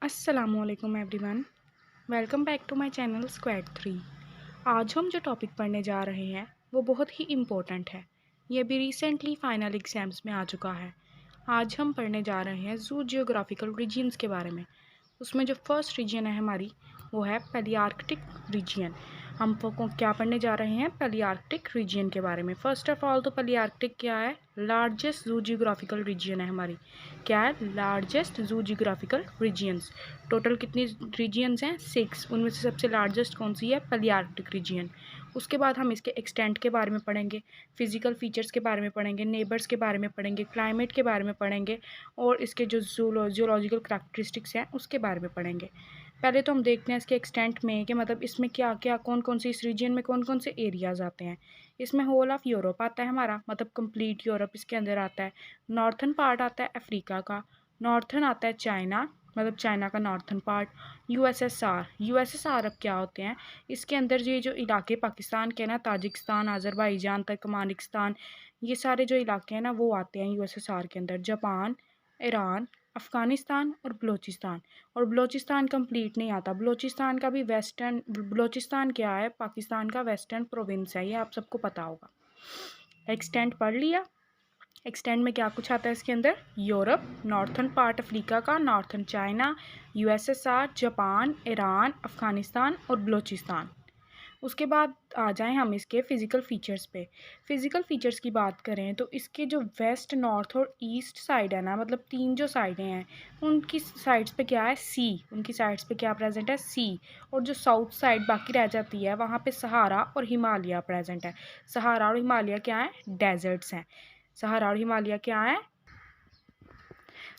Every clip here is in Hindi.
अस्सलामुअलैकुम everyone. Welcome back to my channel squad 3। आज हम जो टॉपिक पढ़ने जा रहे हैं वो बहुत ही इम्पोर्टेंट है। ये भी रिसेंटली फाइनल एग्जाम्स में आ चुका है। आज हम पढ़ने जा रहे हैं जू जियोग्राफिकल रीजन्स के बारे में। उसमें जो फर्स्ट रीजन है हमारी वो है पैलियार्कटिक रीजन। हम क्या पढ़ने जा रहे हैं पैलियार्कटिक रीजन के बारे में। फर्स्ट ऑफ ऑल तो पैलियार्कटिक क्या है? लार्जेस्ट जू जियोग्राफिकल रीजन है हमारी। क्या है? लार्जेस्ट जू जियोग्राफिकल रीजन्स। टोटल कितनी रीजन्स हैं? 6। उनमें से सबसे लार्जेस्ट कौन सी है? पैलियार्कटिक रीजन। उसके बाद हम इसके एक्सटेंट के बारे में पढ़ेंगे, फिजिकल फीचर्स के बारे में पढ़ेंगे, नेबर्स के बारे में पढ़ेंगे, क्लाइमेट के बारे में पढ़ेंगे और इसके जो जियोलॉजिकल करैक्टरिस्टिक्स हैं उसके बारे में पढ़ेंगे। पहले तो हम देखते हैं इसके एक्सटेंट में कि मतलब इसमें क्या क्या कौन कौन से इस रीजन में कौन कौन से एरियाज़ आते हैं। इसमें होल ऑफ यूरोप आता है हमारा, मतलब कंप्लीट यूरोप इसके अंदर आता है। नॉर्थन पार्ट आता है अफ्रीका का, नॉर्थन आता है चाइना, मतलब चाइना का नॉर्थन पार्ट। यूएसएसआर अब क्या होते हैं इसके अंदर? ये जो इलाके पाकिस्तान के ना, ताजिकिस्तान, अज़रबैजान, तुर्कमेनिस्तान, ये सारे जो इलाके हैं ना वो आते हैं यूएसएसआर के अंदर। जापान, ईरान, अफ़गानिस्तान और बलूचिस्तान। और बलूचिस्तान कंप्लीट नहीं आता। बलूचिस्तान का भी वेस्टर्न, बलूचिस्तान क्या है? पाकिस्तान का वेस्टर्न प्रोविंस है, ये आप सबको पता होगा। एक्सटेंट पढ़ लिया। एक्सटेंड में क्या कुछ आता है इसके अंदर? यूरोप, नॉर्थन पार्ट अफ्रीका का, northern China, USSR, Japan, Iran, Afghanistan और बलूचिस्तान। उसके बाद आ जाएं हम इसके फ़िज़िकल फ़ीचर्स पे। फ़िज़िकल फ़ीचर्स की बात करें तो इसके जो वेस्ट, नॉर्थ और ईस्ट साइड है ना, मतलब 3 जो साइडें हैं उनकी साइड्स पे क्या है? सी। उनकी साइड्स पे क्या प्रेजेंट है? सी। और जो साउथ साइड बाकी रह जाती है वहाँ पे सहारा और हिमालय प्रेजेंट है। सहारा और हिमालय क्या है? डेजर्ट्स हैं। सहारा और हिमालय क्या है?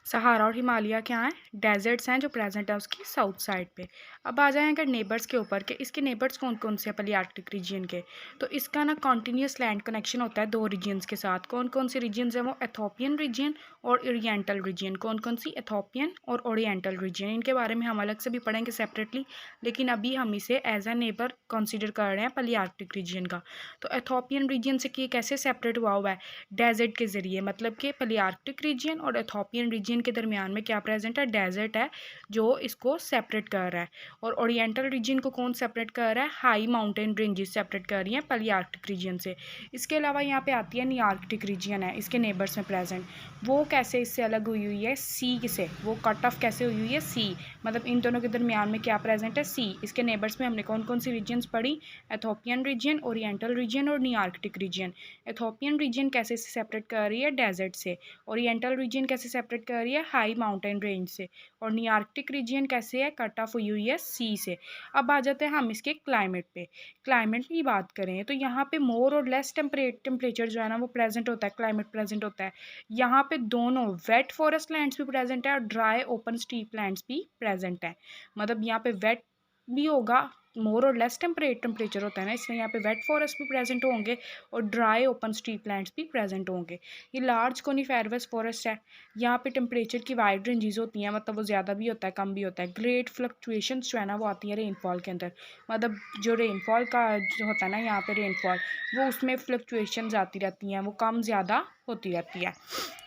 सहारा और हिमालय क्या है? डेजर्ट्स हैं जो प्रेजेंट है उसकी साउथ साइड पे। अब आ जाएं अगर नेबर्स के ऊपर के इसके नेबर्स कौन कौन से हैं पैलियार्कटिक रीजन के। तो इसका ना कॉन्टीन्यूस लैंड कनेक्शन होता है 2 रीजन्स के साथ। कौन कौन से रीजन्स हैं वो? एथोपियन रीजन और ओरिएंटल रीजन। कौन कौन सी? एथोपियन और ओरिएंटल रीजन। इनके बारे में हम अलग से भी पढ़ेंगे सेपरेटली, लेकिन अभी हम इसे एज अ नेबर कंसिडर कर रहे हैं पैलियार्कटिक रीजन का। तो एथोपियन रीजन से कैसे सेपरेट हुआ है? डेजर्ट के ज़रिए। मतलब कि पैलियार्कटिक रीजन और एथोपियन रीजन के दरमियान में क्या प्रेजेंट है? डेजर्ट है जो इसको सेपरेट कर रहा है। और ओरिएंटल रीजन को कौन सेपरेट कर रहा है? हाई माउंटेन रेंजेस सेपरेट कर रही हैं पैलियार्कटिक रीजन से। इसके अलावा यहाँ पे आती है नियार्कटिक रीजन है इसके नेबर्स में प्रेजेंट। वो कैसे इससे अलग हुई हुई है? सी से। वो कट ऑफ कैसे हुई हुई है? सी। मतलब इन दोनों के दरमियान में क्या प्रेजेंट है? सी। इसके नेबर्स में हमने कौन कौन सी रीजन्स पढ़ी? एथोपियन रीजन, ओरिएंटल रीजन और नियार्कटिक रीजन। एथोपियन रीजन कैसे सेपरेट कर रही है? डेजर्ट से। ओरिएंटल रीजन कैसे सेपरेट कर रही है? हाई माउंटेन रेंज से। और नियार्कटिक रीजन कैसे है? कट ऑफ हुई हुई है सी से। अब आ जाते हैं हम इसके क्लाइमेट पे। क्लाइमेट की बात करें तो यहाँ पे मोर और लेस टेम्परेचर जो है ना वो प्रेजेंट होता है, क्लाइमेट प्रेजेंट होता है। यहाँ पे दोनों वेट फॉरेस्ट लैंड्स भी प्रेजेंट है और ड्राई ओपन स्टीप लैंड्स भी प्रेजेंट है। मतलब यहाँ पे वेट भी होगा, मोर और लेस टेम्परेचर होता है ना, इसलिए यहाँ पे वेट फॉरेस्ट भी प्रेजेंट होंगे और ड्राई ओपन स्ट्रीप लैंड्स भी प्रेजेंट होंगे। ये लार्ज कोनिफेरस फॉरेस्ट है। यहाँ पे टेम्परेचर की वाइड रेंजेस होती हैं, मतलब वो ज़्यादा भी होता है कम भी होता है। ग्रेट फ्लक्चुएशंस जो है ना वो आती है रेनफॉल के अंदर। मतलब जो रेनफॉल का जो होता है ना यहाँ पे रेनफॉल, वो उसमें फ्लक्चुएशंस आती रहती हैं, वो कम ज़्यादा होती रहती है।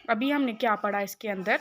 अभी हमने क्या पढ़ा इसके अंदर?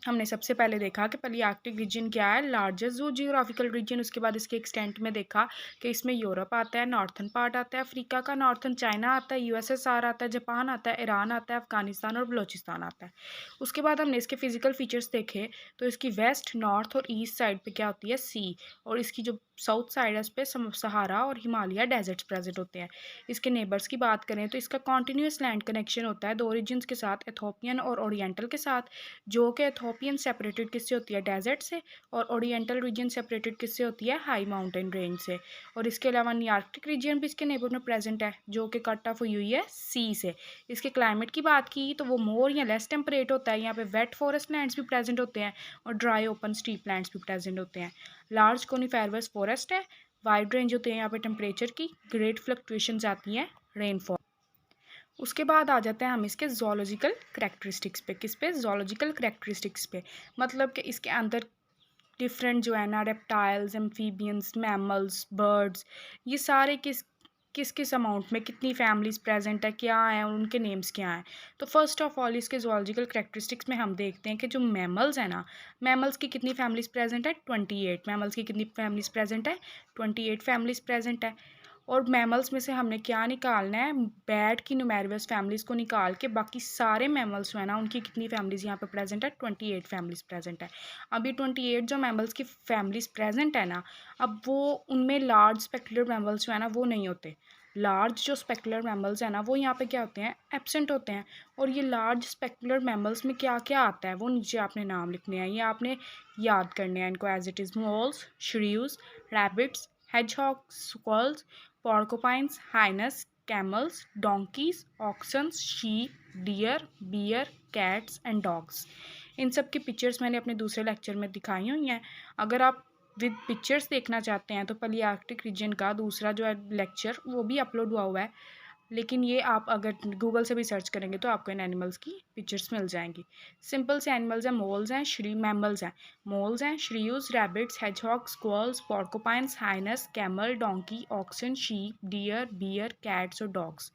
हमने सबसे पहले देखा कि पैलियार्कटिक रीजन क्या है? लार्जेस्ट जो जियोग्राफिकल रीजन। उसके बाद इसके एक्सटेंट में देखा कि इसमें यूरोप आता है, नॉर्थन पार्ट आता है अफ्रीका का, नॉर्थन चाइना आता है, यूएसएसआर आता है, जापान आता है, ईरान आता है, अफगानिस्तान और बलूचिस्तान आता है। उसके बाद हमने इसके फिजिकल फीचर्स देखे तो इसकी वेस्ट, नॉर्थ और ईस्ट साइड पे क्या होती है? सी। और इसकी जो साउथ साइड है उस पर सहारा और हिमालय डेजर्ट्स प्रेजेंट होते हैं। इसके नेबर्स की बात करें तो इसका कॉन्टीन्यूस लैंड कनेक्शन होता है 2 रीजन्स के साथ, एथोपियन और ओरिएंटल के साथ। जो कि एथोपियन सेपरेटेड किससे होती है? डेजर्ट से। और ओरिएंटल रीजन सेपरेटेड किससे होती है? हाई माउंटेन रेंज से। और इसके अलावा नियार्कटिक रीजन भी इसके नेबर में प्रेजेंट है जो कि कट ऑफ हुई हुई है सी से। इसके क्लाइमेट की बात की तो वो मोर या लेस टेम्परेट होता है। यहाँ पे वेट फॉरेस्ट लैंड्स भी प्रेजेंट होते हैं और ड्राई ओपन स्टीप लैंड्स भी प्रेजेंट होते हैं। लार्ज कोनिफेरस फॉरेस्ट है, वाइड रेंज होते हैं यहाँ पे टेम्परेचर की, ग्रेट फ्लक्चुएशंस आती हैं रेनफॉल। उसके बाद आ जाते हैं हम इसके जोलॉजिकल करैक्टरिस्टिक्स पे। किस पे? जोलॉजिकल करैक्टरिस्टिक्स पे। मतलब कि इसके अंदर डिफरेंट जो है ना रेप्टाइल्स, एम्फीबियंस, मैमल्स, बर्ड्स, ये सारे किस किस किस अमाउंट में कितनी फैमिलीज़ प्रेजेंट है, क्या है, उनके नेम्स क्या हैं। तो फर्स्ट ऑफ ऑल इसके जोलॉजिकल करैक्टरिस्टिक्स में हम देखते हैं कि जो मैमल्स हैं ना, मैमल्स की कितनी फैमिलीज़ प्रेजेंट है, 28। मैमल्स की कितनी फैमिलीज़ प्रेजेंट है, 28 फैमिलीज़ प्रेजेंट है। और मैमल्स में से हमने क्या निकालना है, बैट की न्यूमेरियस फैमिलीज़ को निकाल के बाकी सारे मैमल्स जो है ना उनकी कितनी फैमिलीज़ यहाँ पे प्रेजेंट है, 28 फैमिलीज़ प्रेजेंट है। अब ये 28 जो मैमल्स की फैमिलीज़ प्रेजेंट है ना, अब वो उनमें लार्ज स्पेक्युलर मैमल्स जो है ना वो नहीं होते। लार्ज जो स्पेक्युलर मैमल्स है ना वो यहाँ पे क्या होते हैं, एब्सेंट होते हैं। और ये लार्ज स्पेक्युलर मैमल्स में क्या क्या आता है वो नीचे आपने नाम लिखने हैं, ये आपने याद करने हैं इनको as it is. Moles, shrews, rabbits, hedgehogs, squirrels, porcupines, hyenas, camels, donkeys, oxen, sheep, deer, bear, cats and dogs। इन सब की पिक्चर्स मैंने अपने दूसरे लेक्चर में दिखाई हुई हैं। अगर आप विद पिक्चर्स देखना चाहते हैं तो पलियार्कटिक रीजन का दूसरा जो है लेक्चर वो भी अपलोड हुआ है, लेकिन ये आप अगर गूगल से भी सर्च करेंगे तो आपको इन एनिमल्स की पिक्चर्स मिल जाएंगी। सिंपल से एनिमल्स हैं, मोल्स हैं, मैमल्स हैं। मोल्स हैं shrews, rabbits, hedgehog, squirrels, porcupines, hyenas, camel, donkey, oxen, sheep, deer, bear, cats और डॉग्स।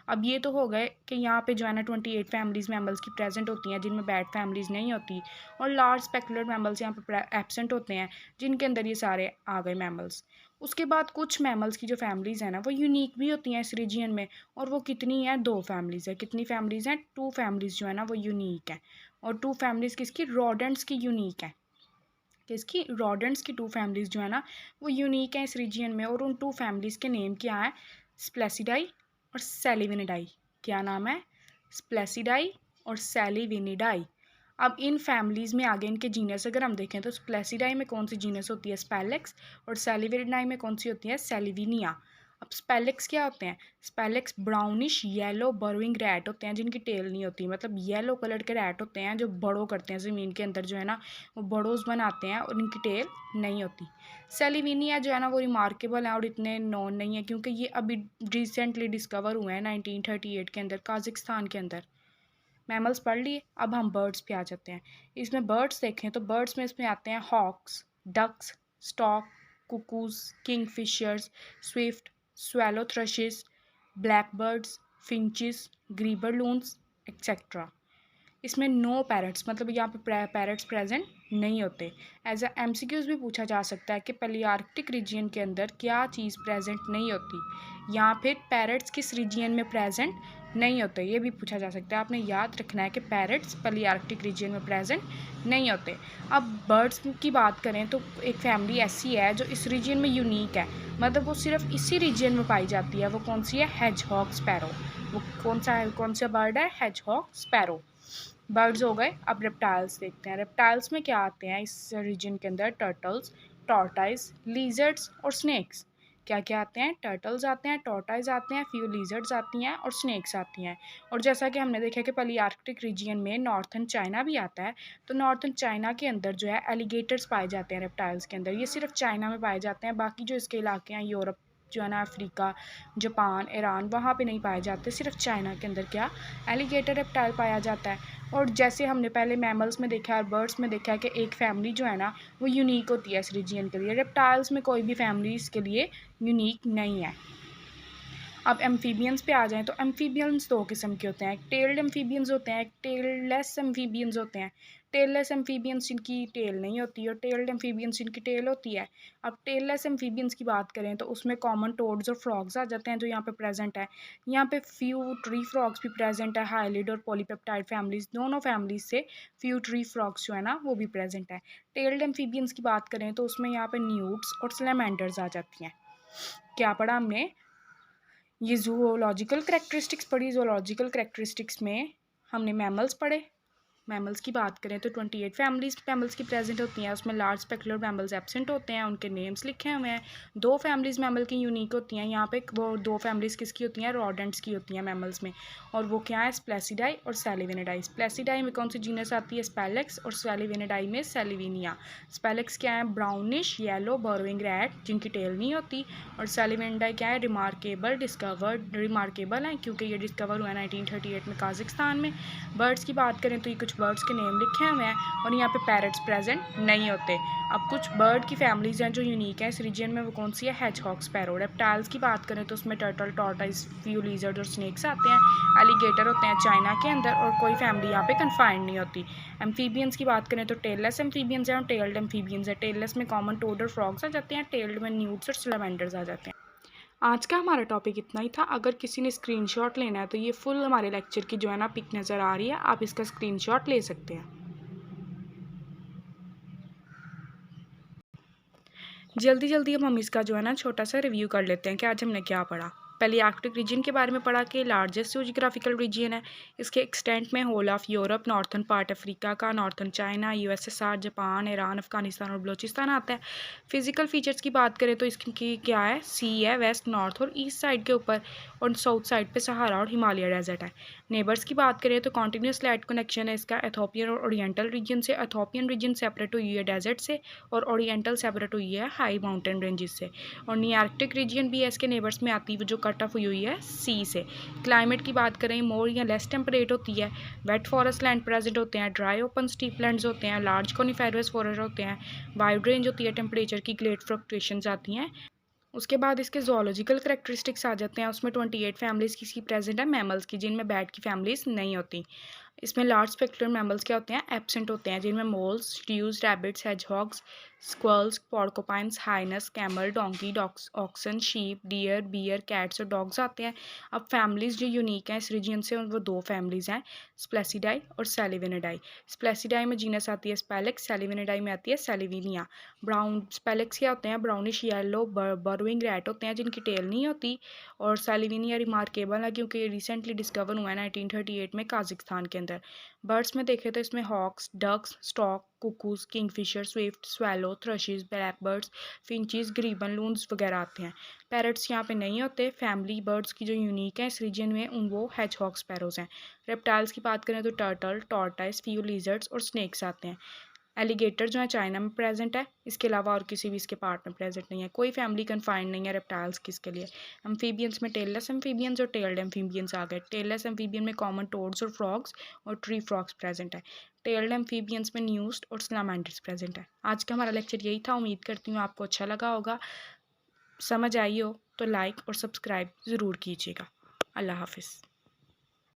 अब ये तो हो गए कि यहाँ पे जो है ना 28 फैमिलीज़ मैमल्स की प्रेजेंट होती हैं जिनमें बैड फैमिलीज़ नहीं होती, और लार्ज स्पेकुलर मैमल्स यहाँ पे एब्सेंट होते हैं जिनके अंदर ये सारे आ गए मैमल्स। उसके बाद कुछ मैमल्स की जो फैमिलीज़ हैं ना वो यूनिक भी होती हैं इस रीजन में, और वो कितनी है, 2 फैमिलीज़ है। कितनी फैमिलीज़ हैं, 2 फैमिलीज़ जो है ना वो यूनिक है। और 2 फैमिलीज़ किसकी, रोडेंट्स की यूनिक है। किसकी, रोडेंट्स की 2 फैमिलीज़ जो है ना वो यूनिक है इस रीजन में। और उन 2 फैमिलीज़ के नेम क्या है, स्प्लेसिडाई और सेलिविनिडाई। क्या नाम है, स्प्लेसिडाई और सेलिविनिडाई। अब इन फैमिलीज़ में आगे इनके जीनस अगर हम देखें तो स्प्लेसिडाई में कौन सी जीनस होती है, स्पेलेक्स, और सेलिविनिडाई में कौन सी होती है, सेलिविनिया। अब स्पेलेक्स क्या होते हैं, स्पेलेक्स ब्राउनिश येलो बर्विंग रैट होते हैं जिनकी टेल नहीं होती, मतलब येलो कलर के रैट होते हैं जो बड़ो करते हैं ज़मीन के अंदर जो है ना, वो बड़ोज बनाते हैं और इनकी टेल नहीं होती। सेलिविनिया जो है ना वो रिमार्केबल है और इतने नॉन नहीं है क्योंकि ये अभी रिसेंटली डिस्कवर हुए हैं 1938 के अंदर काज़िकिस्तान के अंदर। मैमल्स पढ़ लिए, अब हम बर्ड्स पे आ जाते हैं। इसमें बर्ड्स देखें तो बर्ड्स में इसमें आते हैं hawks, ducks, stork, cuckoos, kingfishers, swift, swallow thrushes, blackbirds, finches, grebes loons etcetera. इसमें नो पैरट्स, मतलब यहाँ पे पैरट्स प्रेजेंट नहीं होते। एज अ MCQs भी पूछा जा सकता है कि पलियार्कटिक रीजन के अंदर क्या चीज़ प्रेजेंट नहीं होती, या फिर पैरट्स किस रीजन में प्रेजेंट नहीं होते, ये भी पूछा जा सकता है। आपने याद रखना है कि पैरट्स पलियार्कटिक रीजन में प्रेजेंट नहीं होते। अब बर्ड्स की बात करें तो एक फैमिली ऐसी है जो इस रीजन में यूनिक है, मतलब वो सिर्फ इसी रीजन में पाई जाती है। वो कौन सी है, हेजहॉग स्पैरो। वो कौन सा बर्ड है, हेजहॉग स्पैरो। बर्ड्स हो गए। अब रेप्टाइल्स देखते हैं। रेप्टाइल्स में क्या आते हैं इस रीजन के अंदर, टर्टल्स, टॉर्टाइज, लीजर्ड्स और स्नेक्स। क्या क्या आते हैं, टर्टल्स आते हैं, टॉर्टाइज आते हैं, फ्यू लीजर्ड्स आती हैं और स्नेक्स आती हैं। और जैसा कि हमने देखा कि पलियार्कटिक रीजन में नॉर्थन चाइना भी आता है, तो नॉर्थन चाइना के अंदर जो है एलिगेटर्स पाए जाते हैं रेप्टाइल्स के अंदर। ये सिर्फ चाइना में पाए जाते हैं, बाकी जो इसके इलाके हैं यूरोप जो है ना, अफ्रीका, जापान, ईरान, वहाँ पे नहीं पाए जाते। सिर्फ चाइना के अंदर क्या, एलिगेटर रेप्टाइल पाया जाता है। और जैसे हमने पहले मैमल्स में देखा है, बर्ड्स में देखा है कि एक फैमिली जो है ना वो यूनिक होती है इस रीजन के लिए, रेप्टाइल्स में कोई भी फैमिली इसके लिए यूनिक नहीं है। अब एम्फीबियंस पे आ जाएं तो एम्फीबियंस 2 किस्म के होते हैं, एक टेल्ड एम्फीबियंस होते हैं, एक टेललेस एम्फीबियंस होते हैं। टेललेस एम्फीबियंस जिनकी टेल नहीं होती और टेल्ड एम्फीबियंस जिनकी टेल होती है। अब टेललेस एम्फीबियंस की बात करें तो उसमें कॉमन टोड्स और फ्रॉग्स आ जाते हैं जो यहाँ पे प्रेजेंट है। यहाँ पे फ्यू ट्री फ्रॉग्स भी प्रेजेंट है, हाइलिड और पॉलीपेप्टाइड फैमिलीज, दोनों फैमिलीज से फ्यू ट्री फ्रॉग्स जो है ना वो भी प्रेजेंट है। टेल्ड एम्फीबियंस की बात करें तो उसमें यहाँ पे न्यूट्स और सैलमेंडर्स आ जाती हैं। क्या पढ़ा हमने, ये जूलॉजिकल करैक्टरिस्टिक्स पढ़ी। जूलॉजिकल करैक्टरिस्टिक्स में हमने मैमल्स पढ़े। मैमल्स की बात करें तो 28 फैमिलीज मैमल्स की प्रेजेंट होती हैं, उसमें लार्ज स्पेकुलर मैमल्स एब्सेंट होते हैं, उनके नेम्स लिखे हुए हैं। 2 फैमिलीज मैमल की यूनिक होती हैं। यहाँ पे वो 2 फैमिलीज किसकी होती हैं, रोडेंट्स की होती हैं मैमल्स में, और वो क्या है, स्प्लेसिडाई और सेलिविनिडाई। स्प्लेसिडाई में कौन सी जीनस आती है, स्पेलेक्स, और सेलिविनिडाई में सेलिविनिया। स्पेलेक्स क्या है, ब्राउनिश येलो बर्विंग रैट जिनकी टेल नहीं होती, और सेलिविनिडाई क्या है, रिमार्केबल, डिस्कवर्ड, रिमार्केबल है क्योंकि ये डिस्कवर हुआ है 1938 में काज़िकिस्तान में। बर्ड्स की बात करें तो ये कुछ कुछ बर्ड्स के नेम लिखे हुए हैं और यहाँ पे पैरट्स प्रेजेंट नहीं होते। अब कुछ बर्ड की फैमिलीज़ हैं जो यूनिक है इस रीजन में, वो कौन सी है? Hedgehog, sparrow. रेप्टाइल्स की बात करें तो उसमें टर्टल, टॉर्टोइस, फ्यू लिजर्ड और स्नेक्स आते हैं। एलिगेटर होते हैं चाइना के अंदर और कोई फैमिली यहाँ पे कन्फाइंड नहीं होती। एम्फीबियंस की बात करें तो टेललेस एम्फीबियंस हैं और टेल्ड एम्फीबियंस है। टेललेस में कॉमन टोड और फ्रॉग्स आ जाते हैं, टेल्ड में न्यूट्स और सैलमेंडर्स आ जाते हैं। आज का हमारा टॉपिक इतना ही था। अगर किसी ने स्क्रीनशॉट लेना है तो ये फुल हमारे लेक्चर की जो है ना पिक नज़र आ रही है, आप इसका स्क्रीनशॉट ले सकते हैं। जल्दी जल्दी अब हम इसका जो है ना छोटा सा रिव्यू कर लेते हैं कि आज हमने क्या पढ़ा। पहले आर्कटिक रीजन के बारे में पढ़ा कि लार्जेस्ट जियोग्राफिकल रीजन है। इसके एक्सटेंट में whole of Europe, northern part Africa का, northern China, USSR, Japan, Iran, Afghanistan और बलोचिस्तान आता है। फिजिकल फीचर्स की बात करें तो इसकी क्या है? सी है वेस्ट, नॉर्थ और ईस्ट साइड के ऊपर, और साउथ साइड पे सहारा और हिमालय डेजर्ट है। नेबर्स की बात करें तो कॉन्टीन्यूस लैंड कनेक्शन है इसका एथोपियन और ओरिएंटल रीजन से। एथोपियन रीजन सेपरेट हुई है डेजर्ट से और ओरिएंटल सेपरेट हुई है हाई माउंटेन रेंजेस से। और नियार्कटिक रीजन भी है इसके नेबर्स में आती है जो कट ऑफ हुई है सी से। क्लाइमेट की बात करें मोर या लेस टेम्परेट होती है। वेट फॉरेस्ट लैंड प्रेजेंट होते हैं, ड्राई ओपन स्टीप लैंड्स होते हैं, लार्ज कोनिफेरस फॉरेस्ट होते हैं, वाइड रेंज होती है, टेम्परेचर की ग्रेट फ्लक्चुएशंस आती हैं। उसके बाद इसके जोलॉजिकल करेक्टरिस्टिक्स आ जाते हैं। उसमें 28 फैमिलीज़ की प्रेजेंट है मैमल्स की, जिनमें बैट की फैमिलीज़ नहीं होती। इसमें लार्ज स्पेक्ट्रल मैमल्स क्या होते हैं? एब्सेंट होते हैं, जिनमें moles, shrews, rabbits, hedgehogs, squirrels, porcupines, hyenas, camel, donkey, oxen, sheep, deer, bear, cats और डॉग्स आते हैं। अब फैमिलीज़ जो यूनिक हैं इस रीजन से वो दो फैमिलीज़ हैं, स्प्लेसिडाई और सेलिविनिडाई। स्प्लेसिडाई में जीनस आती है स्पेलेक्स, सेलिविनिडाई में आती है सेलिविनिया। ब्राउन स्पेलेक्स क्या होते हैं? ब्राउनिश येलो बर्विंग रैट होते हैं जिनकी टेल नहीं होती। और सेलिविनिया रिमार्केबल है क्योंकि ये रिसेंटली डिस्कवर हुआ है 1938 में काजाकिस्तान के अंदर। बर्ड्स में देखें तो इसमें hawks, ducks, stork, cuckoos, kingfisher, swift, swallow, thrushes, blackbirds, finches, grebes loons वगैरह आते हैं। पैरट्स यहाँ पे नहीं होते। फैमिली बर्ड्स की जो यूनिक है इस रीजन में उन वो हेजहॉग स्पैरोज हैं। रेप्टाइल्स की बात करें तो टर्टल, टॉर्टाइस, फ्यू लिजर्ड्स और स्नेक्स आते हैं। एलिगेटर जो है चाइना में प्रेजेंट है, इसके अलावा और किसी भी इसके पार्ट में प्रेजेंट नहीं है। कोई फैमिली कन्फाइंड नहीं है रेप्टाइल्स की इसके लिए। एम्फीबियंस में टेललेस एम्फीबियंस और टेल्ड एम्फीबियंस आ गए। टेललेस एम्फीबियन में कॉमन टोड्स और फ्रॉग्स और ट्री फ्रॉग्स प्रेजेंट है। टेल्ड एम्फीबियंस में न्यूस्ट और सलामेंडर्स प्रेजेंट है। आज का हमारा लेक्चर यही था। उम्मीद करती हूँ आपको अच्छा लगा होगा। समझ आई हो तो लाइक और सब्सक्राइब ज़रूर कीजिएगा। अल्लाह हाफिज़।